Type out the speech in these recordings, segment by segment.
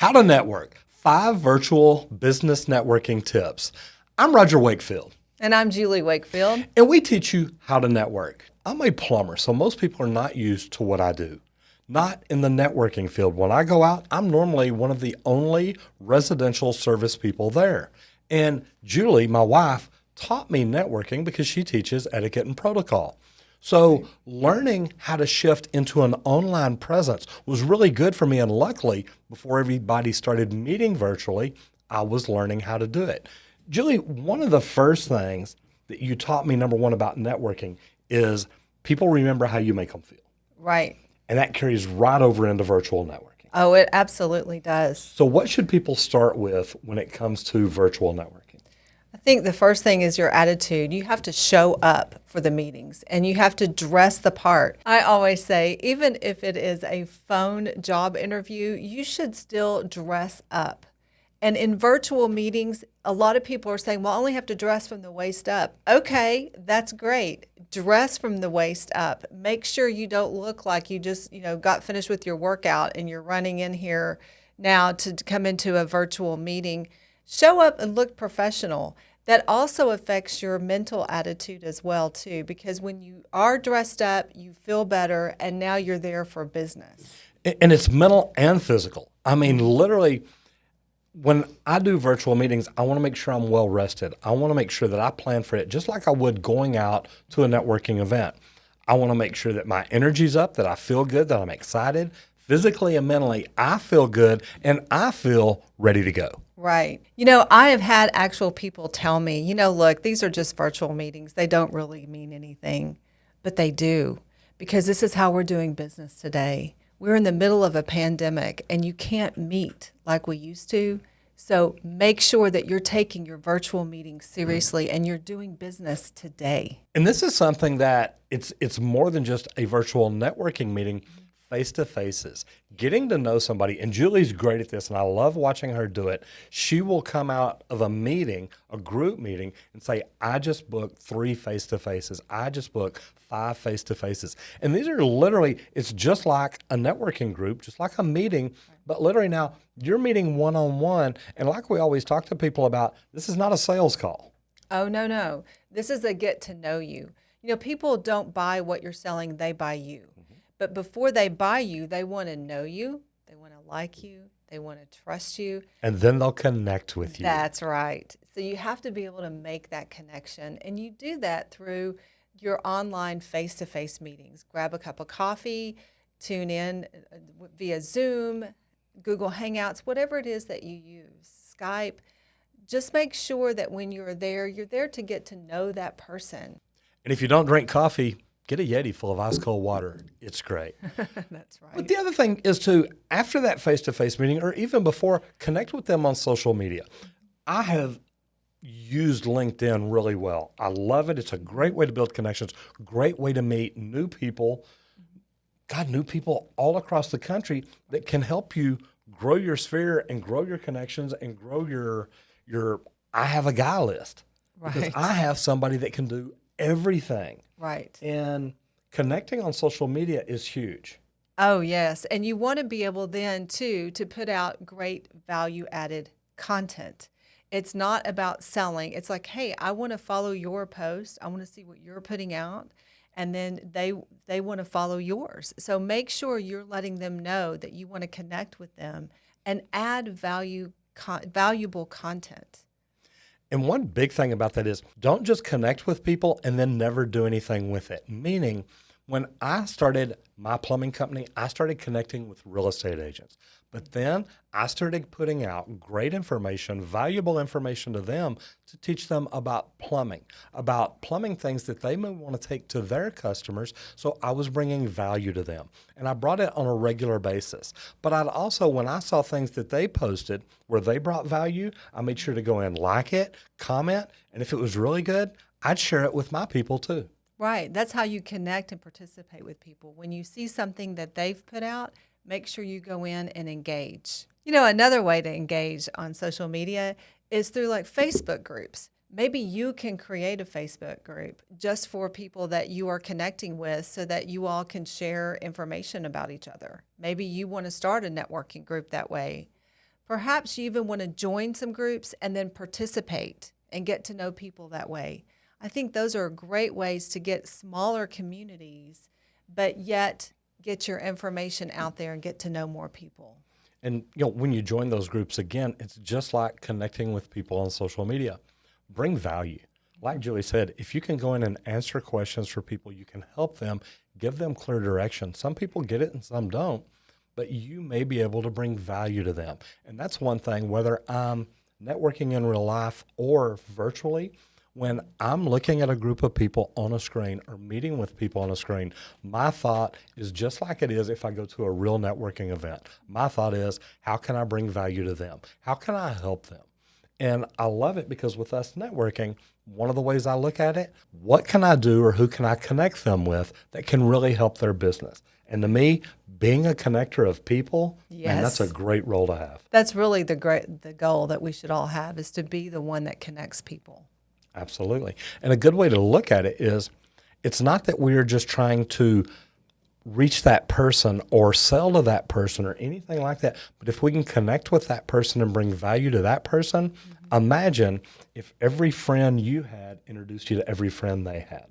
How to network. 5 virtual business networking tips. I'm Roger Wakefield. And I'm Julie Wakefield. And we teach you how to network. I'm a plumber, so most people are not used to what I do. Not in the networking field. When I go out, I'm normally one of the only residential service people there. And Julie, my wife, taught me networking because she teaches etiquette and protocol. So learning how to shift into an online presence was really good for me. And luckily, before everybody started meeting virtually, I was learning how to do it. Julie, one of the first things that you taught me, number one, about networking is people remember how you make them feel. Right. And that carries right over into virtual networking. Oh, it absolutely does. So what should people start with when it comes to virtual networking? I think the first thing is your attitude. You have to show up for the meetings and you have to dress the part. I always say, even if it is a phone job interview, you should still dress up. And in virtual meetings, a lot of people are saying, well, I only have to dress from the waist up. Okay, that's great. Dress from the waist up. Make sure you don't look like you just, got finished with your workout and you're running in here now to come into a virtual meeting. Show up and look professional. That also affects your mental attitude as well, too, because when you are dressed up, you feel better, and now you're there for business. And it's mental and physical. I mean, literally, when I do virtual meetings, I want to make sure I'm well rested. I want to make sure that I plan for it just like I would going out to a networking event. I want to make sure that my energy's up, that I feel good, that I'm excited. Physically and mentally, I feel good, and I feel ready to go. Right. I have had actual people tell me, look, these are just virtual meetings. They don't really mean anything, but they do, because this is how we're doing business today. We're in the middle of a pandemic and you can't meet like we used to. So make sure that you're taking your virtual meetings seriously and you're doing business today. And this is something that it's more than just a virtual networking meeting. Face-to-faces, getting to know somebody. And Julie's great at this, and I love watching her do it. She will come out of a meeting, a group meeting, and say, I just booked 3 face-to-faces. I just booked 5 face-to-faces. And these are literally, it's just like a networking group, just like a meeting, but literally now you're meeting one-on-one. And like we always talk to people about, this is not a sales call. Oh, no. This is a get to know you. People don't buy what you're selling, they buy you. But before they buy you, they want to know you, they want to like you, they want to trust you. And then they'll connect with you. That's right. So you have to be able to make that connection. And you do that through your online face-to-face meetings. Grab a cup of coffee, tune in via Zoom, Google Hangouts, whatever it is that you use, Skype. Just make sure that when you're there to get to know that person. And if you don't drink coffee, get a Yeti full of ice cold water. It's great. That's right. But the other thing is to, after that face-to-face meeting, or even before, connect with them on social media. I have used LinkedIn really well. I love it. It's a great way to build connections, great way to meet new people. God, new people all across the country that can help you grow your sphere and grow your connections and grow your I have a guy list. Right. Because I have somebody that can do everything. Right. And connecting on social media is huge. Oh, yes. And you want to be able then, too, to put out great value-added content. It's not about selling. It's like, hey, I want to follow your post. I want to see what you're putting out. And then they want to follow yours. So make sure you're letting them know that you want to connect with them and add valuable content. And one big thing about that is don't just connect with people and then never do anything with it. Meaning, when I started my plumbing company, I started connecting with real estate agents. But then I started putting out great information, valuable information to them to teach them about plumbing things that they may want to take to their customers. So I was bringing value to them. And I brought it on a regular basis. But I'd also, when I saw things that they posted where they brought value, I made sure to go in, like it, comment, and if it was really good, I'd share it with my people too. Right. That's how you connect and participate with people. When you see something that they've put out, make sure you go in and engage. Another way to engage on social media is through like Facebook groups. Maybe you can create a Facebook group just for people that you are connecting with so that you all can share information about each other. Maybe you want to start a networking group that way. Perhaps you even want to join some groups and then participate and get to know people that way. I think those are great ways to get smaller communities, but yet get your information out there and get to know more people. And when you join those groups, again, it's just like connecting with people on social media. Bring value. Like Julie said, if you can go in and answer questions for people, you can help them, give them clear direction. Some people get it and some don't, but you may be able to bring value to them. And that's one thing, whether I'm networking in real life or virtually, when I'm looking at a group of people on a screen or meeting with people on a screen, my thought is just like it is if I go to a real networking event. My thought is, how can I bring value to them? How can I help them? And I love it because with us networking, one of the ways I look at it, what can I do or who can I connect them with that can really help their business? And to me, being a connector of people, man, that's a great role to have. That's really the goal that we should all have, is to be the one that connects people. Absolutely. And a good way to look at it is, it's not that we are just trying to reach that person or sell to that person or anything like that. But if we can connect with that person and bring value to that person, imagine if every friend you had introduced you to every friend they had.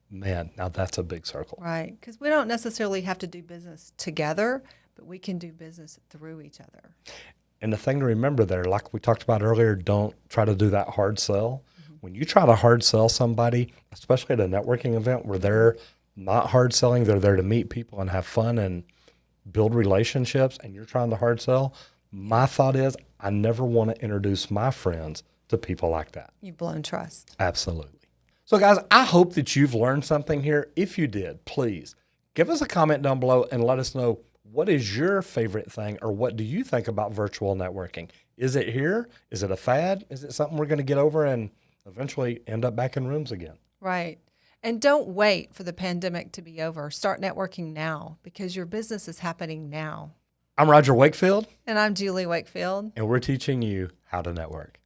Man, now that's a big circle. Right. Because we don't necessarily have to do business together, but we can do business through each other. And the thing to remember there, like we talked about earlier, don't try to do that hard sell. When you try to hard sell somebody, especially at a networking event where they're not hard selling, they're there to meet people and have fun and build relationships, and you're trying to hard sell, my thought is I never want to introduce my friends to people like that. You've blown trust. Absolutely. So guys, I hope that you've learned something here. If you did, please give us a comment down below and let us know, what is your favorite thing, or what do you think about virtual networking? Is it here? Is it a fad? Is it something we're going to get over and eventually end up back in rooms again? Right. And don't wait for the pandemic to be over. Start networking now, because your business is happening now. I'm Roger Wakefield. And I'm Julie Wakefield. And we're teaching you how to network.